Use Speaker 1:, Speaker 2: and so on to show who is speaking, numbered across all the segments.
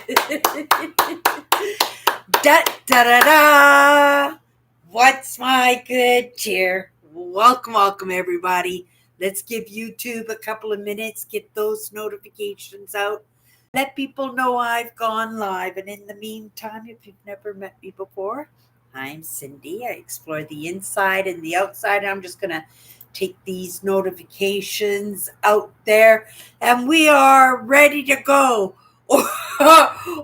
Speaker 1: Da da da da! What's my good cheer? Welcome, everybody. Let's give YouTube a couple of minutes, get those notifications out, let people know I've gone live. And in the meantime, if you've never met me before, I'm Cindy. I explore the inside and the outside. I'm just going to take these notifications out there, and we are ready to go.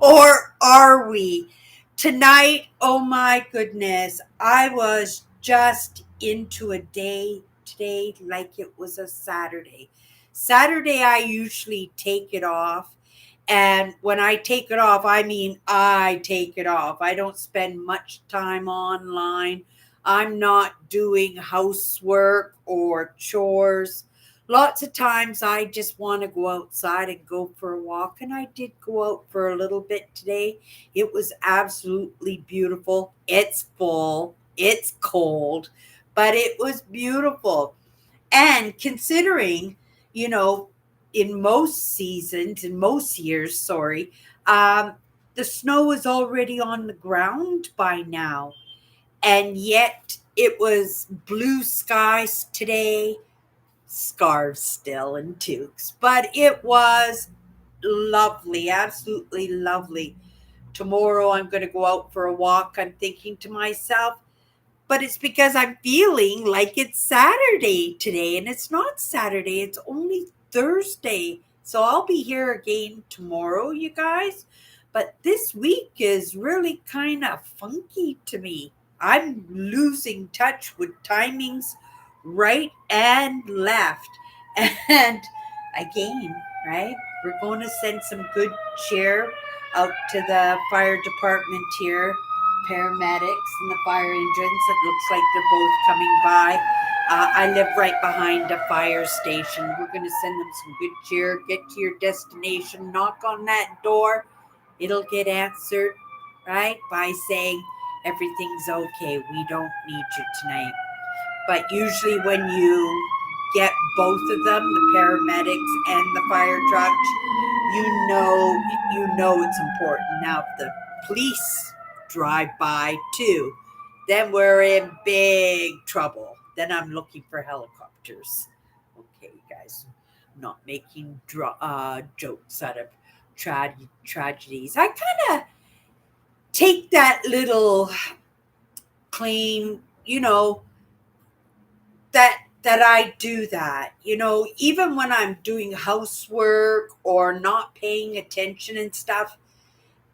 Speaker 1: Or are we? Tonight, oh my goodness, I was just into a day today like it was a Saturday. Saturday, I usually take it off. And when I take it off, I mean I take it off. I don't spend much time online. I'm not doing housework or chores. Lots of times I just want to go outside and go for a walk. And I did go out for a little bit today. It was absolutely beautiful. It's full, it's cold, but it was beautiful. And considering, you know, in most seasons, in most years, sorry, the snow is already on the ground by now. And yet it was blue skies today, scarves still and toques, but it was lovely, absolutely lovely. Tomorrow I'm going to go out for a walk. I'm thinking to myself, but it's because I'm feeling like it's Saturday today, and it's not Saturday, it's only Thursday. So I'll be here again tomorrow, you guys. But this week is really kind of funky to me. I'm losing touch with timings right and left. And again, right? We're going to send some good cheer out to the fire department here, paramedics and the fire engines. It looks like they're both coming by. I live right behind a fire station. We're going to send them some good cheer. Get to your destination, knock on that door. It'll get answered, right, by saying everything's okay. We don't need you tonight. But usually when you get both of them, the paramedics and the fire trucks, you know it's important. Now if the police drive by too, then we're in big trouble. Then I'm looking for helicopters. Okay, you guys, I'm not making jokes out of tragedies. I kind of take that little claim, that I do that. Even when I'm doing housework or not paying attention and stuff,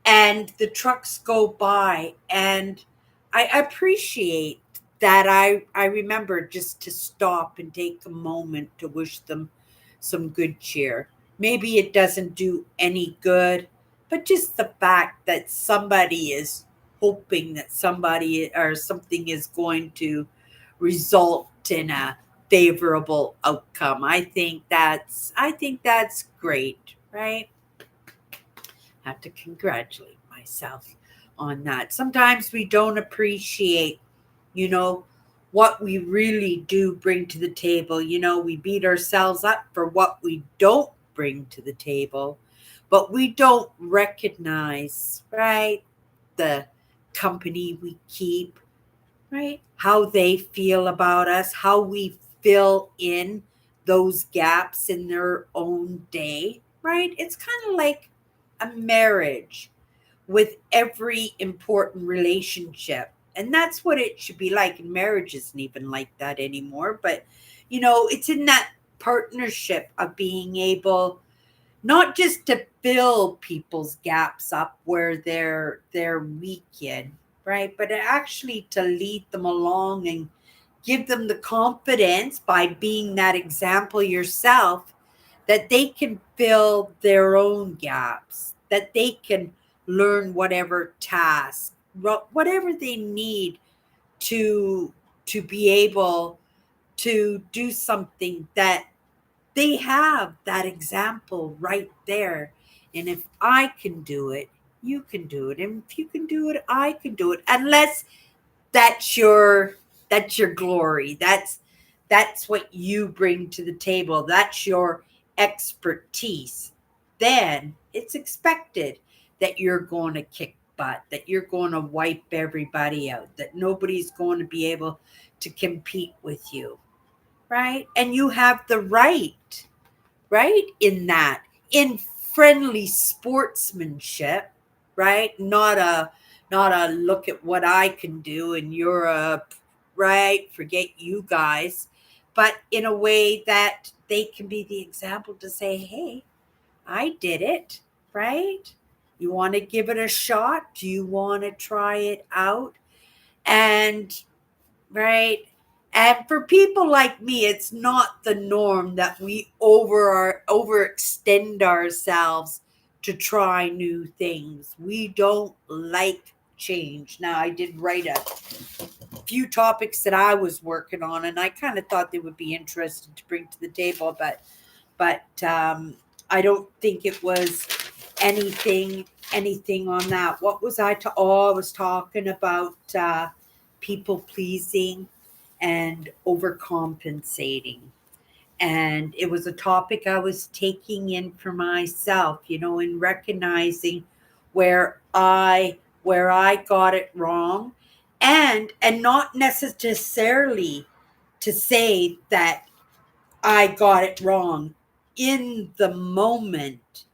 Speaker 1: and the trucks go by, and I appreciate that. I remember just to stop and take a moment to wish them some good cheer. Maybe it doesn't do any good, but just the fact that somebody is hoping that somebody or something is going to result in a favorable outcome. I think that's great, right? Have to congratulate myself on that. Sometimes we don't appreciate, you know, what we really do bring to the table. We beat ourselves up for what we don't bring to the table, but we don't recognize, right, the company we keep, right? How they feel about us, how we fill in those gaps in their own day, right? It's kind of like a marriage with every important relationship. And that's what it should be like. And marriage isn't even like that anymore. But, it's in that partnership of being able not just to fill people's gaps up where they're weak in, right? But actually to lead them along and give them the confidence by being that example yourself that they can fill their own gaps, that they can learn whatever task, whatever they need to be able to do something, that they have that example right there. And if I can do it, you can do it. And if you can do it, I can do it. Unless that's your glory. That's what you bring to the table. That's your expertise. Then it's expected. that you're going to kick butt, that you're going to wipe everybody out, that nobody's going to be able to compete with you, right? And you have the right, in that, in friendly sportsmanship, right? Not a look at what I can do and you're a right, forget you guys, but in a way that they can be the example to say, hey, I did it, right? You want to give it a shot? Do you want to try it out? And right. And for people like me, it's not the norm that we overextend ourselves to try new things. We don't like change. Now, I did write a few topics that I was working on, and I kind of thought they would be interesting to bring to the table, but I don't think it was anything on that. What was I was talking about people pleasing and overcompensating. And it was a topic I was taking in for myself, in recognizing where I got it wrong, and not necessarily to say that I got it wrong in the moment.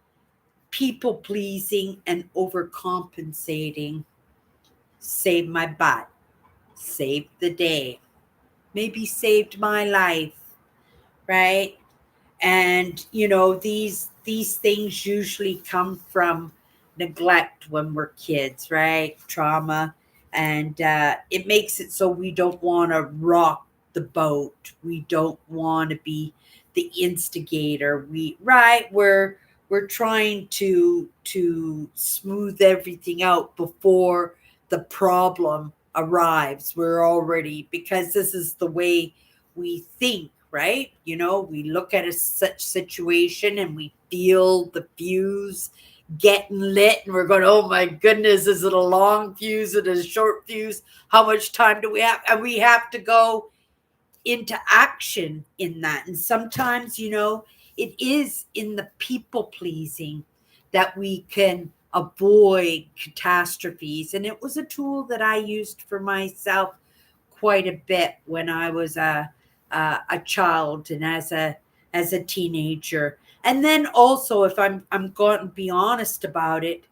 Speaker 1: People pleasing and overcompensating saved my butt, saved the day, maybe saved my life, right? And these things usually come from neglect when we're kids, right? Trauma. And it makes it so we don't want to rock the boat, we don't want to be the instigator, we're trying to smooth everything out before the problem arrives. We're already, because this is the way we think, right? We look at such situation and we feel the fuse getting lit, and we're going, oh my goodness, is it a long fuse? Is it a short fuse? How much time do we have? And we have to go into action in that. And sometimes, it is in the people pleasing that we can avoid catastrophes. And it was a tool that I used for myself quite a bit when I was a child and as a teenager. And then also, if I'm going to be honest about it,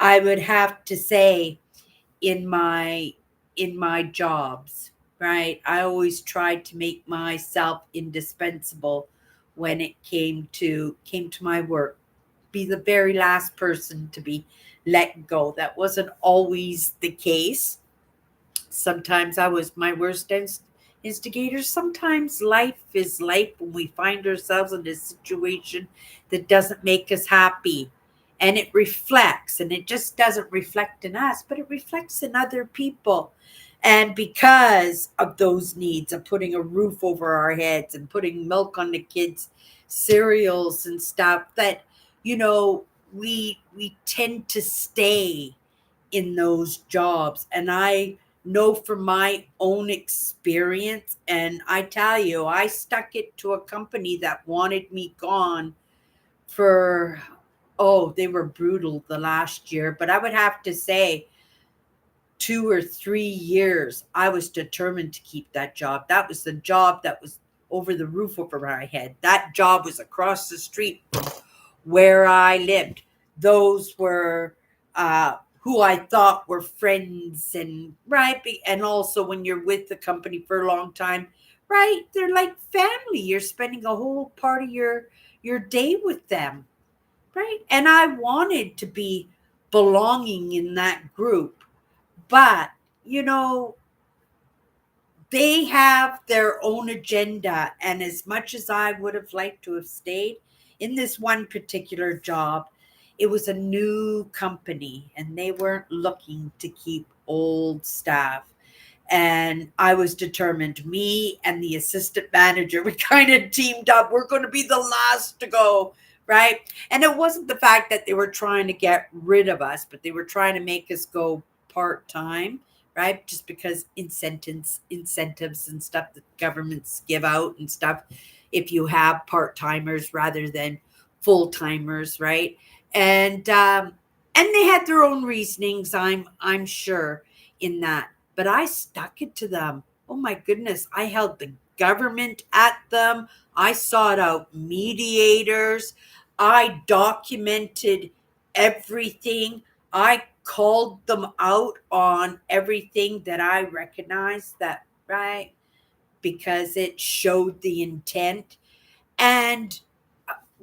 Speaker 1: I would have to say in my jobs, right? I always tried to make myself indispensable when it came to my work. Be the very last person to be let go. That wasn't always the case. Sometimes I was my worst instigator. Sometimes life is life when we find ourselves in a situation that doesn't make us happy. And it reflects, and it just doesn't reflect in us, but it reflects in other people. And because of those needs of putting a roof over our heads and putting milk on the kids' cereals and stuff, that, we tend to stay in those jobs. And I know from my own experience, and I tell you, I stuck it to a company that wanted me gone for, oh, they were brutal the last year, but I would have to say 2 or 3 years, I was determined to keep that job. That was the job that was over the roof over my head. That job was across the street from where I lived. Those were who I thought were friends, and right, and also when you're with the company for a long time, right? They're like family. You're spending a whole part of your day with them, right? And I wanted to be belonging in that group, but you know they have their own agenda. And as much as I would have liked to have stayed in this one particular job, it was a new company and they weren't looking to keep old staff. And I was determined, me and the assistant manager, we kind of teamed up. We're going to be the last to go, right? And it wasn't the fact that they were trying to get rid of us, but they were trying to make us go part time, right? Just because incentives and stuff that governments give out and stuff, if you have part timers rather than full timers, right? And And they had their own reasonings, I'm sure, in that. But I stuck it to them. Oh my goodness. I held the government at them. I sought out mediators. I documented everything. I called them out on everything that I recognized that, right? Because it showed the intent. And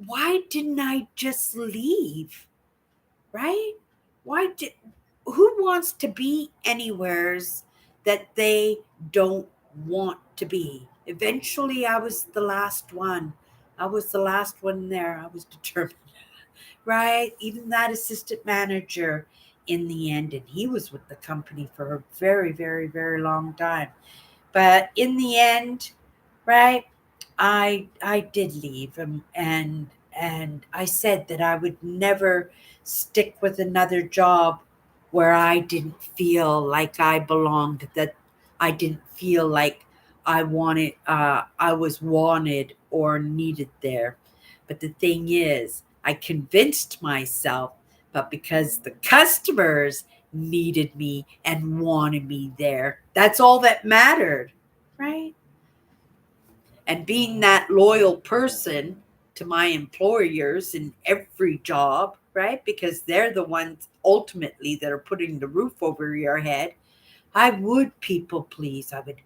Speaker 1: why didn't I just leave? Right? Why did who wants to be anywheres that they don't want to be? Eventually I was the last one. I was the last one there. I was determined. Right? Even that assistant manager in the end, and he was with the company for a very, very, very long time. But in the end, right, I did leave, and I said that I would never stick with another job where I didn't feel like I belonged, that I didn't feel like I was wanted or needed there. But the thing is, I convinced myself, but because the customers needed me and wanted me there, that's all that mattered, right? And being that loyal person to my employers in every job, right? Because they're the ones ultimately that are putting the roof over your head. I would people please. I would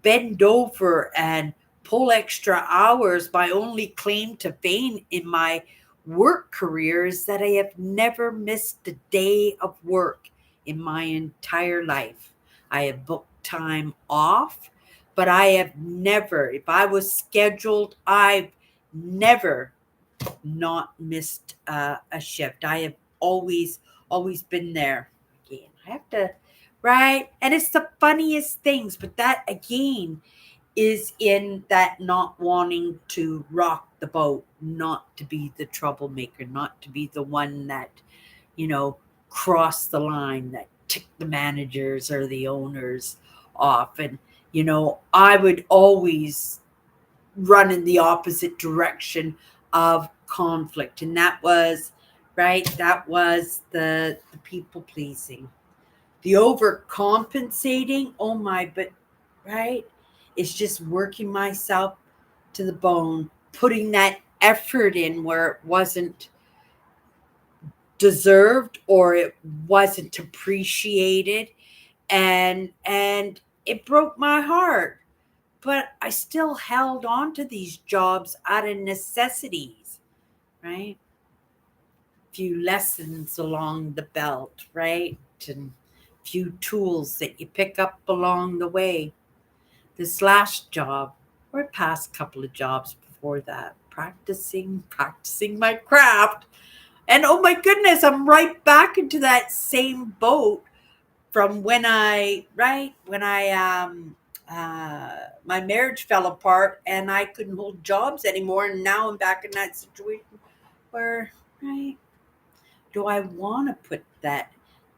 Speaker 1: bend over and pull extra hours. My only claim to fame in my work career is that I have never missed a day of work in my entire life. I have booked time off, but I have never, if I was scheduled, I've never not missed a shift. I have always been there. Again, I have to, right? And it's the funniest things, but that again is in that not wanting to rock the boat, not to be the troublemaker, not to be the one that, you know, crossed the line, that ticked the managers or the owners off. And, I would always run in the opposite direction of conflict. And that was, right, that was the people pleasing, the overcompensating. Oh my, but right, it's just working myself to the bone, putting that effort in where it wasn't deserved or it wasn't appreciated, and it broke my heart. But I still held on to these jobs out of necessities, right? Few lessons along the belt, right? And few tools that you pick up along the way. This last job, or past couple of jobs before that, practicing my craft. And oh my goodness, I'm right back into that same boat from when my marriage fell apart and I couldn't hold jobs anymore, and now I'm back in that situation where, right, do I want to put that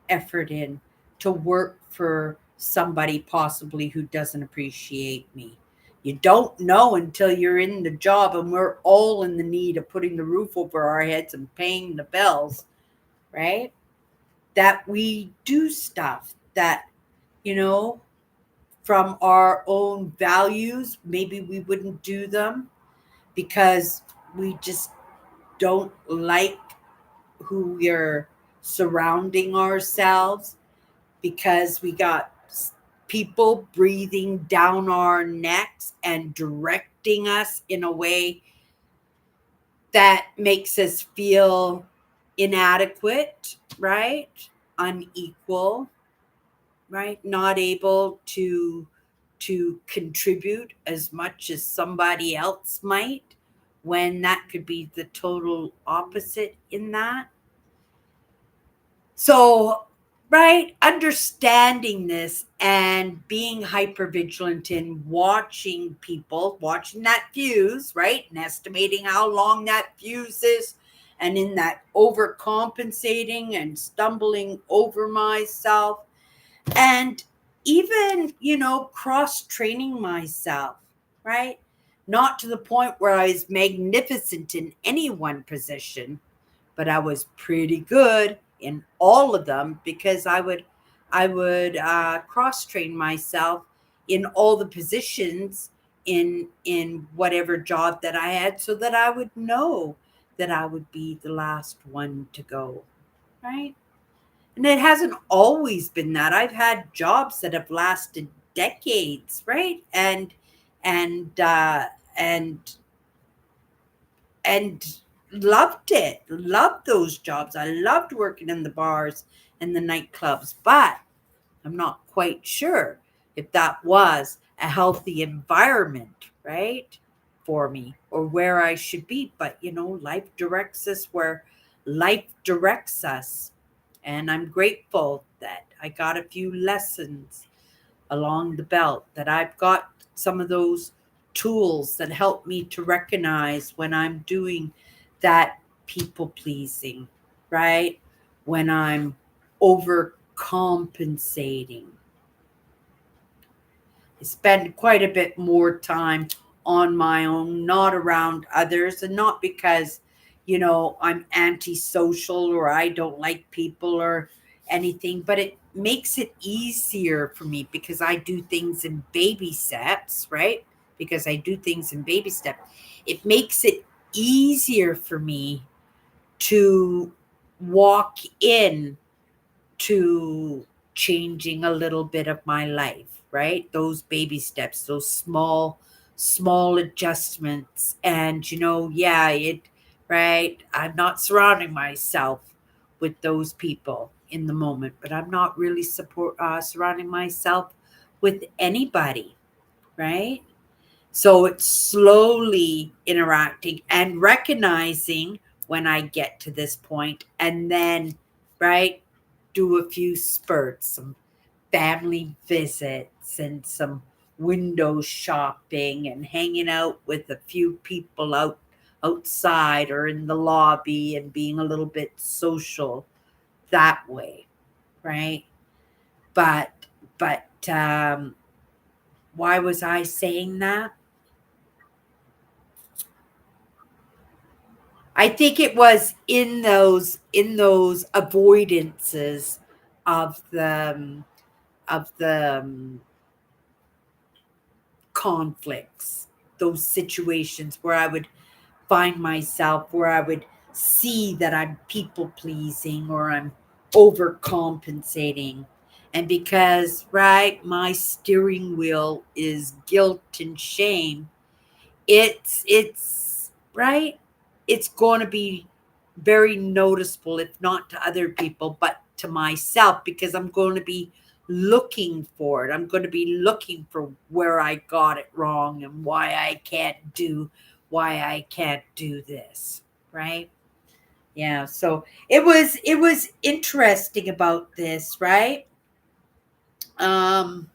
Speaker 1: effort in to work for somebody possibly who doesn't appreciate me? You don't know until you're in the job, and we're all in the need of putting the roof over our heads and paying the bills, right? That we do stuff that, you know, from our own values, maybe we wouldn't do them because we just don't like who we're surrounding ourselves, because we got people breathing down our necks and directing us in a way that makes us feel inadequate, right? Unequal, right? Not able to contribute as much as somebody else might, when that could be the total opposite in that. So, right, understanding this and being hyper vigilant in watching people, watching that fuse, right, and estimating how long that fuse is, and in that overcompensating and stumbling over myself, and even, cross training myself, right? Not to the point where I was magnificent in any one position, but I was pretty good in all of them because I would cross train myself in all the positions in whatever job that I had so that I would know that I would be the last one to go, right? And it hasn't always been that. I've had jobs that have lasted decades, right? And and and loved it. Loved those jobs. I loved working in the bars and the nightclubs, but I'm not quite sure if that was a healthy environment, right, for me or where I should be. But, life directs us where life directs us. And I'm grateful that I got a few lessons along the belt, that I've got some of those tools that help me to recognize when I'm doing that people pleasing, right? When I'm overcompensating. I spend quite a bit more time on my own, not around others, and not because, I'm antisocial or I don't like people or anything, but it makes it easier for me because I do things in baby steps, right? Because I do things in baby steps. It makes it easier for me to walk in to changing a little bit of my life, right? Those baby steps, those small adjustments. And, yeah, right? I'm not surrounding myself with those people in the moment, but I'm not really surrounding myself with anybody, right? So it's slowly interacting and recognizing when I get to this point, and then, right, do a few spurts, some family visits and some window shopping and hanging out with a few people outside or in the lobby and being a little bit social that way, right? But why was I saying that? I think it was in those avoidances of the conflicts, those situations where I would find myself, where I would see that I'm people pleasing or I'm overcompensating. And because, right, my steering wheel is guilt and shame, it's right, it's going to be very noticeable, if not to other people but to myself, because I'm going to be looking for it. I'm going to be looking for where I got it wrong and why I can't do this, right? Yeah, so it was interesting about this, right? um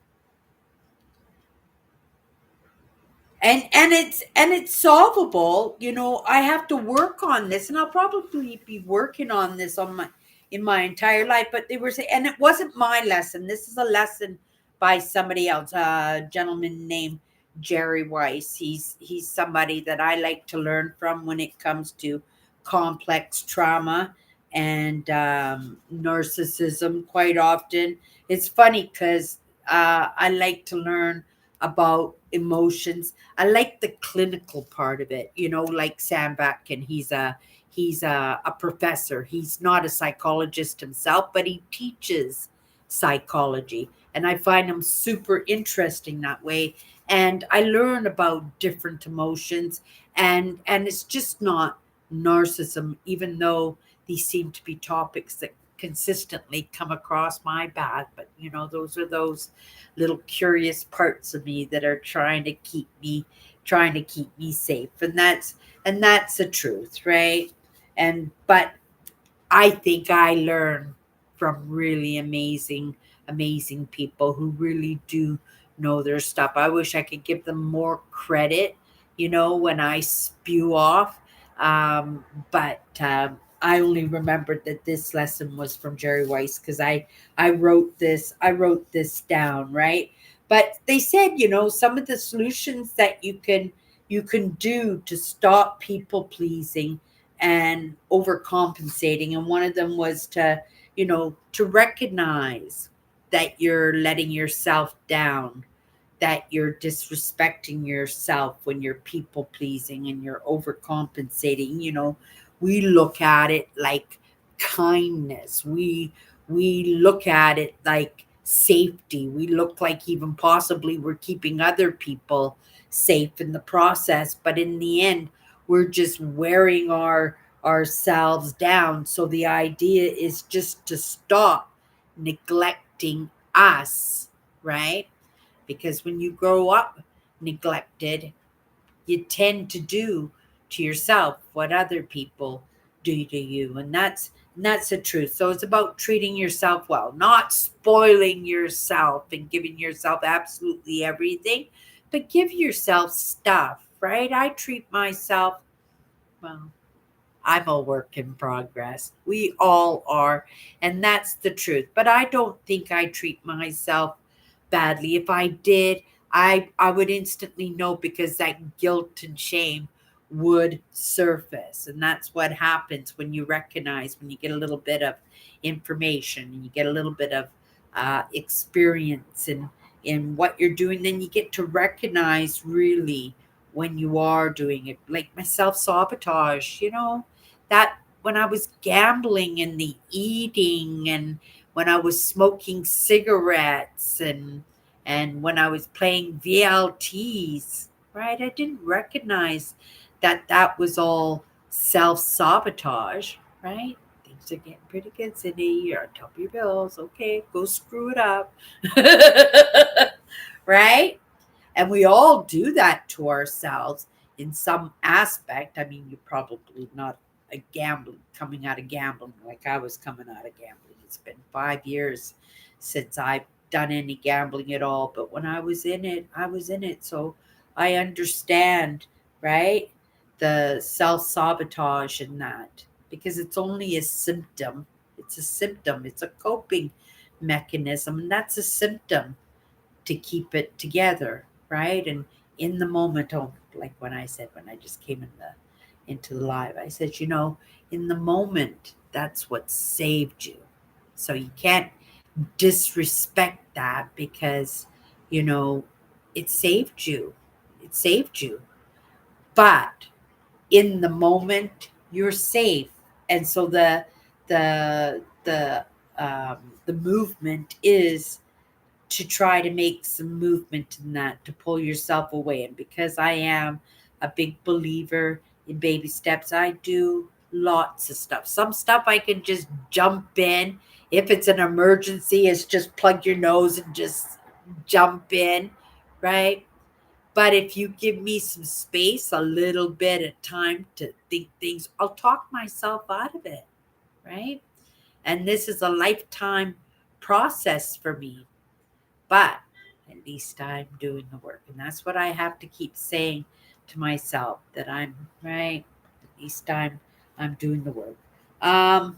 Speaker 1: and it's solvable. I have to work on this, and I'll probably be working on this on my in my entire life. But they were saying, and it wasn't my lesson, this is a lesson by somebody else, a gentleman named Jerry Weiss. He's somebody that I like to learn from when it comes to complex trauma and narcissism. Quite often it's funny because I like to learn about emotions. I like the clinical part of it, like Sam Batkin. He's a professor. He's not a psychologist himself, but he teaches psychology. And I find him super interesting that way. And I learn about different emotions, and it's just not narcissism, even though these seem to be topics that consistently come across my path. But those are those little curious parts of me that are trying to keep me safe, and that's the truth, right? And but I think I learn from really amazing people who really do know their stuff. I wish I could give them more credit, when I spew off. But I only remembered that this lesson was from Jerry Weiss because I wrote this down, right? But they said, some of the solutions that you can do to stop people pleasing and overcompensating. And one of them was to recognize that you're letting yourself down, that you're disrespecting yourself when you're people pleasing and you're overcompensating. We look at it like kindness. We look at it like safety. We look like even possibly we're keeping other people safe in the process, but in the end, we're just wearing ourselves down. So the idea is just to stop neglecting us, right? Because when you grow up neglected, you tend to do to yourself what other people do to you. And that's the truth. So it's about treating yourself well, not spoiling yourself and giving yourself absolutely everything, but give yourself stuff, right? I treat myself well. I'm a work in progress. We all are. And that's the truth. But I don't think I treat myself badly. If I did, I would instantly know, because that guilt and shame would surface. And that's what happens when you recognize, when you get a little bit of information and you get a little bit of experience in what you're doing, then you get to recognize really when you are doing it. Like my self sabotage, that when I was gambling and the eating, and when I was smoking cigarettes, and when I was playing VLTs, right? I didn't recognize that that was all self sabotage, right? Things are getting pretty good, Cindy. You're on top of your bills. Okay, go screw it up. Right? And we all do that to ourselves in some aspect. I mean, you're probably not a gambling coming out of gambling like I was coming out of gambling. It's been 5 years since I've done any gambling at all. But when I was in it, I was in it. So I understand, right? The self sabotage in that, because it's only a symptom. It's a symptom, it's a coping mechanism. And that's a symptom to keep it together, right? And in the moment, oh, like when I said, when I just came into the live, I said, in the moment, that's what saved you. So you can't disrespect that, because you know it saved you. It saved you. But in the moment, you're safe. And so the movement is to try to make some movement in that, to pull yourself away. And because I am a big believer in baby steps, I do lots of stuff. Some stuff I can just jump in. If it's an emergency, it's just plug your nose and just jump in, right? But if you give me some space, a little bit of time to think things, I'll talk myself out of it, right? And this is a lifetime process for me, but at least I'm doing the work. And that's what I have to keep saying to myself, that I'm right. At least I'm doing the work. Um,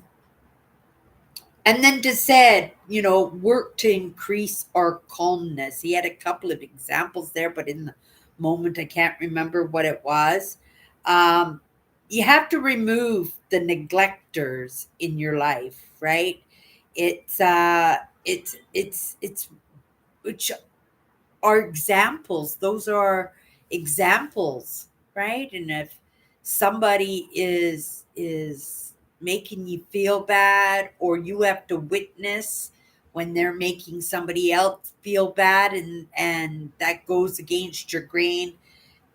Speaker 1: and then to said, work to increase our calmness. He had a couple of examples there, but in the moment I can't remember what it was. Um, you have to remove the neglectors in your life, right? It's which are examples. Those are examples, right? And if somebody is making you feel bad, or you have to witness when they're making somebody else feel bad, and that goes against your grain,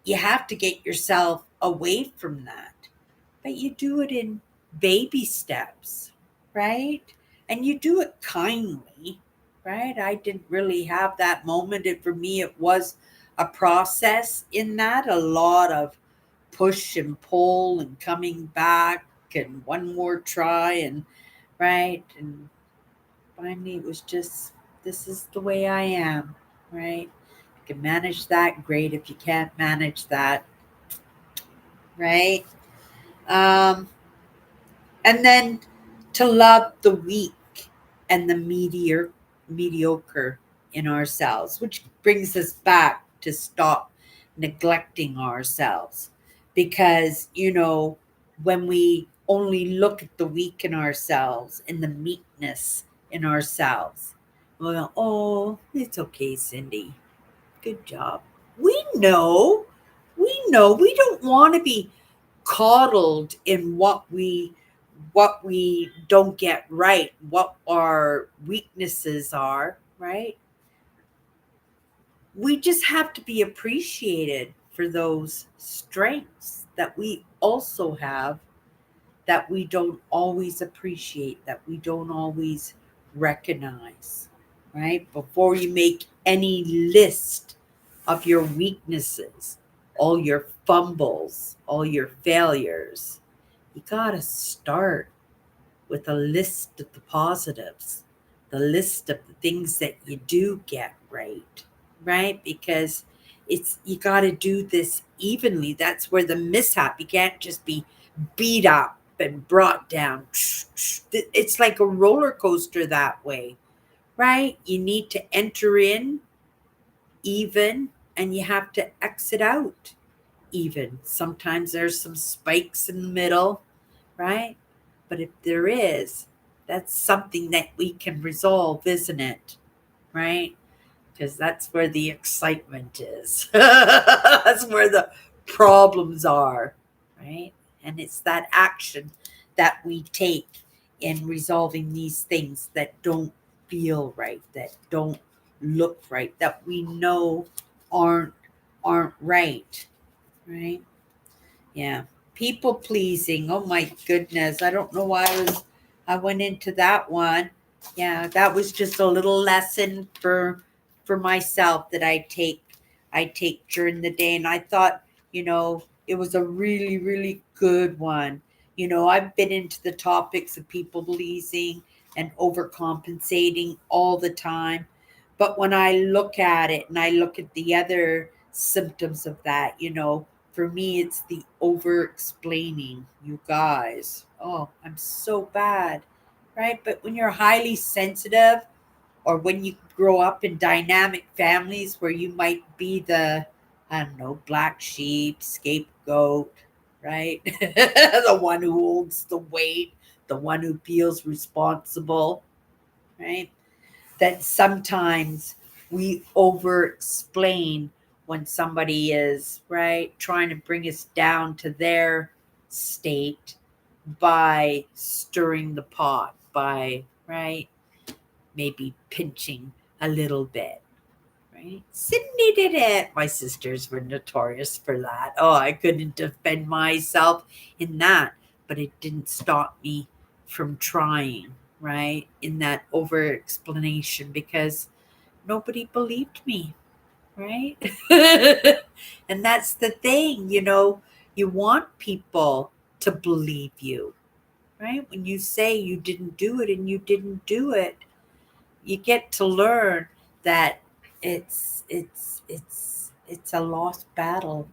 Speaker 1: you have to get yourself away from that. But you do it in baby steps, right? And you do it kindly, right? I didn't really have that moment. And for me, it was a process in that, a lot of push and pull and coming back and one more try, and right. And finally, it was just, this is the way I am, right? If you can manage that, great. If you can't manage that, right? Um, and then to love the weak and the mediocre in ourselves, which brings us back to stop neglecting ourselves. Because when we only look at the weak in ourselves and the meekness in ourselves. Well, oh, it's okay, Cindy. Good job. We know we don't want to be coddled in what we don't get right, what our weaknesses are, right? We just have to be appreciated for those strengths that we also have, that we don't always appreciate, that we don't always recognize, right? Before you make any list of your weaknesses, all your fumbles, all your failures, you got to start with a list of the positives, the list of the things that you do get right, right? Because it's you got to do this evenly. That's where the mishap, you can't just be beat up and brought down. It's like a roller coaster that way, right? You need to enter in even and you have to exit out even. Sometimes there's some spikes in the middle, right? But if there is, that's something that we can resolve, isn't it? Right? Because that's where the excitement is. That's where the problems are, right? And it's that action that we take in resolving these things that don't feel right, that don't look right, that we know aren't aren't right, right? Yeah. People pleasing. Oh my goodness. I don't know why I went into that one. Yeah, that was just a little lesson for myself that I take during the day, and I thought, it was a really really good one. I've been into the topics of people pleasing and overcompensating all the time. But when I look at it and I look at the other symptoms of that, for me, it's the over explaining, you guys. Oh, I'm so bad, right? But when you're highly sensitive, or when you grow up in dynamic families where you might be the, I don't know, black sheep, scapegoat, right? The one who holds the weight, the one who feels responsible, right? That sometimes we over explain when somebody is right trying to bring us down to their state by stirring the pot, by right maybe pinching a little bit, right? Sydney did it. My sisters were notorious for that. Oh, I couldn't defend myself in that, but it didn't stop me from trying, right? In that over explanation, because nobody believed me, right? And that's the thing, you want people to believe you, right? When you say you didn't do it and you didn't do it, you get to learn that it's a lost battle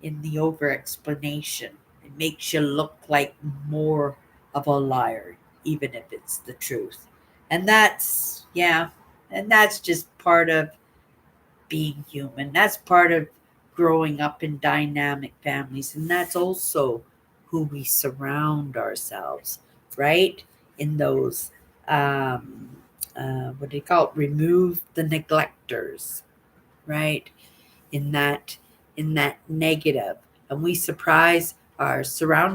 Speaker 1: in the over explanation. It makes you look like more of a liar, even if it's the truth. And that's, yeah, and that's just part of being human. That's part of growing up in dynamic families. And that's also who we surround ourselves, right? In those, what do you call it? Remove the neglectors, right? In that negative, and we surround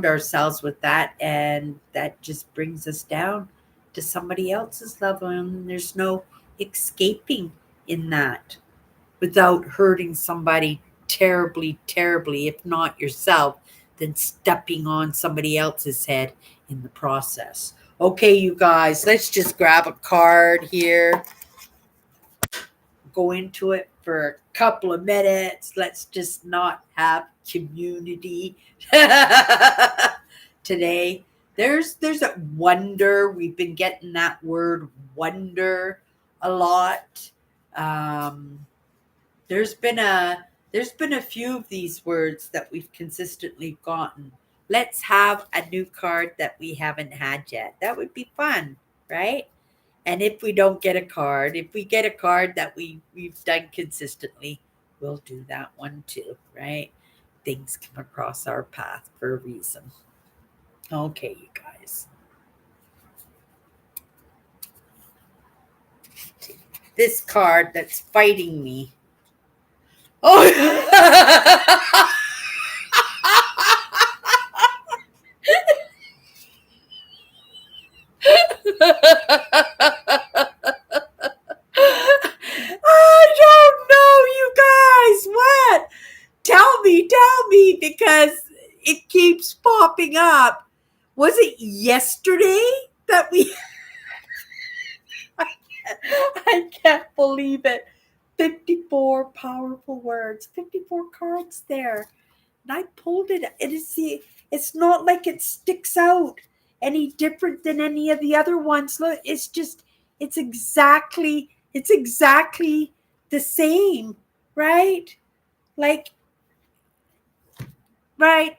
Speaker 1: ourselves with that, and that just brings us down to somebody else's level, and there's no escaping in that without hurting somebody terribly, terribly, if not yourself, then stepping on somebody else's head in the process. Okay, you guys, let's just grab a card here, go into it for a couple of minutes. Let's just not have community today. There's a wonder. We've been getting that word wonder a lot. Um, there's been a few of these words that we've consistently gotten. Let's have a new card that we haven't had yet. That would be fun, right? And if we don't get a card, if we get a card that we've done consistently, we'll do that one too, right? Things come across our path for a reason. Okay, you guys. This card that's fighting me. Oh, I don't know, you guys. What? Tell me, because it keeps popping up. Was it yesterday that we? I can't believe it. 54 powerful words, 54 cards there. And I pulled it. It's not like it sticks out any different than any of the other ones. Look, it's exactly the same, right? Like, right,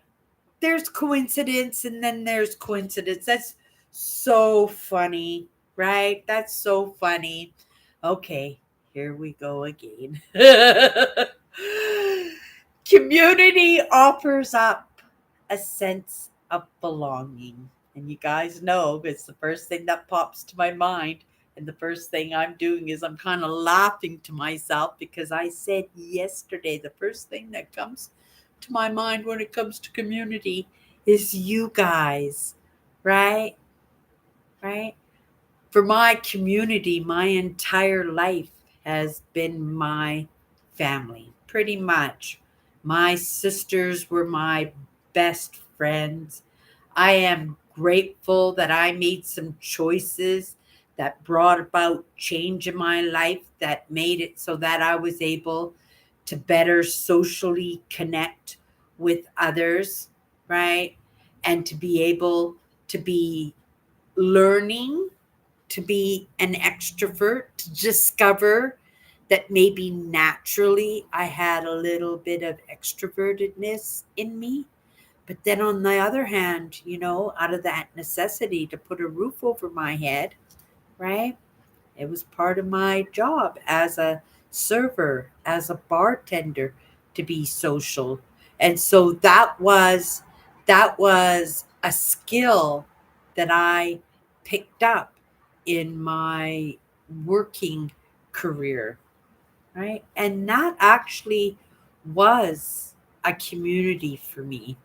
Speaker 1: there's coincidence and then there's coincidence. That's so funny, right? That's so funny. Okay, here we go again. Community offers up a sense of belonging. And you guys know it's the first thing that pops to my mind. And the first thing I'm doing is I'm kind of laughing to myself because I said yesterday the first thing that comes to my mind when it comes to community is you guys, right? Right? For my community, my entire life has been my family, pretty much. My sisters were my best friends. I am grateful that I made some choices that brought about change in my life that made it so that I was able to better socially connect with others, right? And to be able to be learning to be an extrovert, to discover that maybe naturally I had a little bit of extrovertedness in me. But then on the other hand, out of that necessity to put a roof over my head, right? It was part of my job as a server, as a bartender, to be social. And so that was a skill that I picked up in my working career, right? And that actually was a community for me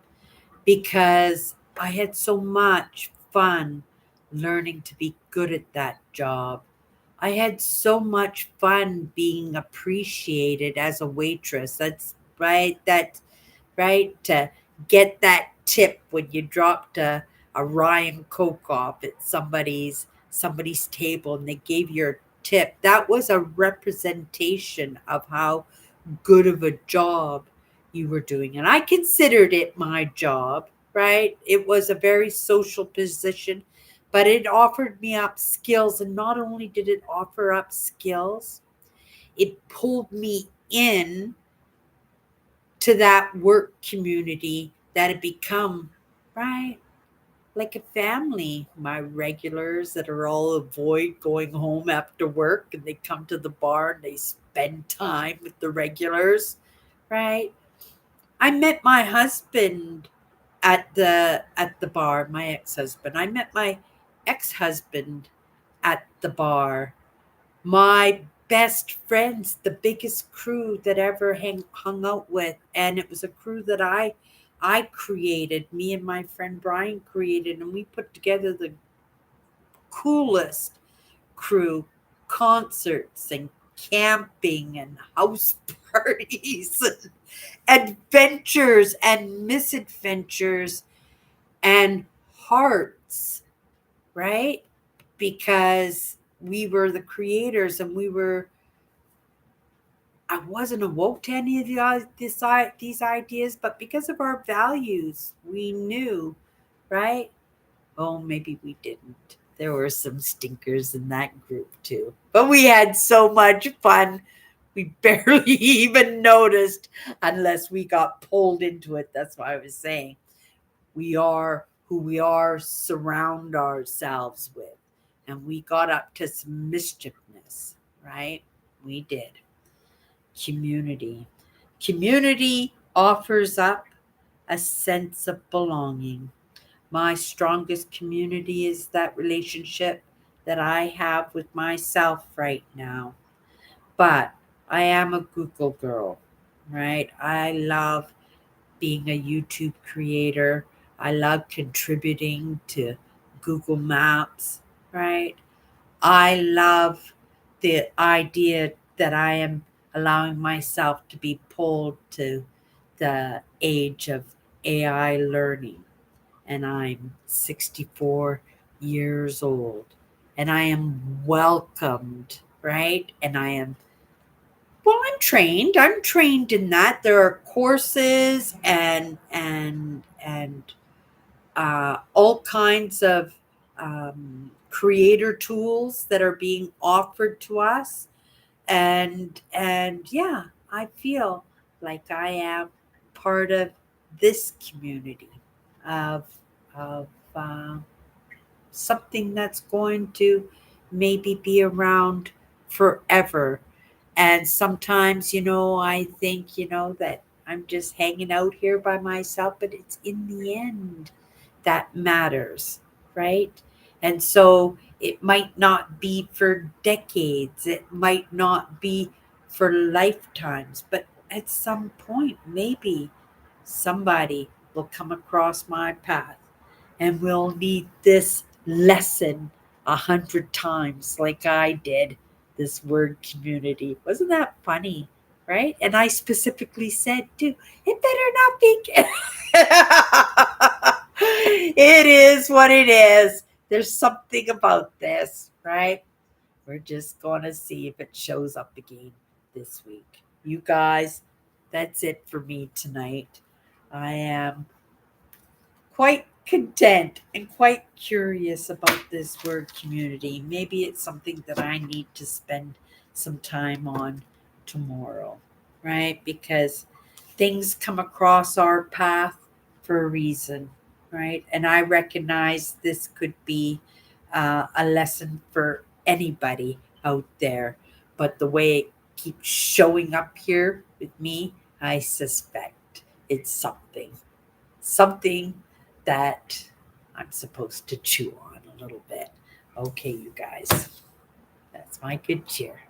Speaker 1: because I had so much fun learning to be good at that job. I had so much fun being appreciated as a waitress. That's right. That right to get that tip when you dropped a Ryan Coke off at somebody's table and they gave you a tip. That was a representation of how good of a job you were doing. And I considered it my job, right? It was a very social position, but it offered me up skills. And not only did it offer up skills, it pulled me in to that work community that had become, right? Like a family. My regulars that are all avoid going home after work and they come to the bar and they spend time with the regulars, right? I met my husband at the bar, my ex-husband. I met my ex-husband at the bar. My best friends, the biggest crew that ever hung out with, and it was a crew that I created. Me and my friend Brian created, and we put together the coolest crew, concerts and camping and house parties and adventures and misadventures and hearts, right? Because we were the creators and I wasn't awoke to any of these ideas, but because of our values, we knew, right? Oh, maybe we didn't. There were some stinkers in that group too. But we had so much fun. We barely even noticed unless we got pulled into it. That's what I was saying. We are who we are, surround ourselves with. And we got up to some mischiefness, right? We did. Community. Community offers up a sense of belonging. My strongest community is that relationship that I have with myself right now. But I am a Google girl, right? I love being a YouTube creator. I love contributing to Google Maps, right? I love the idea that I am allowing myself to be pulled to the age of AI learning. And I'm 64 years old. And I am welcomed, right? And I am, well, I'm trained. I'm trained in that. There are courses and all kinds of creator tools that are being offered to us, and yeah, I feel like I am part of this community of of uh, something that's going to maybe be around forever. And sometimes, I think, that I'm just hanging out here by myself, but it's in the end that matters, right? And so it might not be for decades, it might not be for lifetimes, but at some point, maybe somebody will come across my path and will need this lesson 100 times like I did this word community. Wasn't that funny? Right? And I specifically said, too, it better not be. It is what it is. There's something about this, right? We're just going to see if it shows up again this week. You guys, that's it for me tonight. I am quite content and quite curious about this word community. Maybe it's something that I need to spend some time on tomorrow, right? Because things come across our path for a reason, right? And I recognize this could be a lesson for anybody out there. But the way it keeps showing up here with me, I suspect it's something that I'm supposed to chew on a little bit. Okay, you guys, that's my good cheer.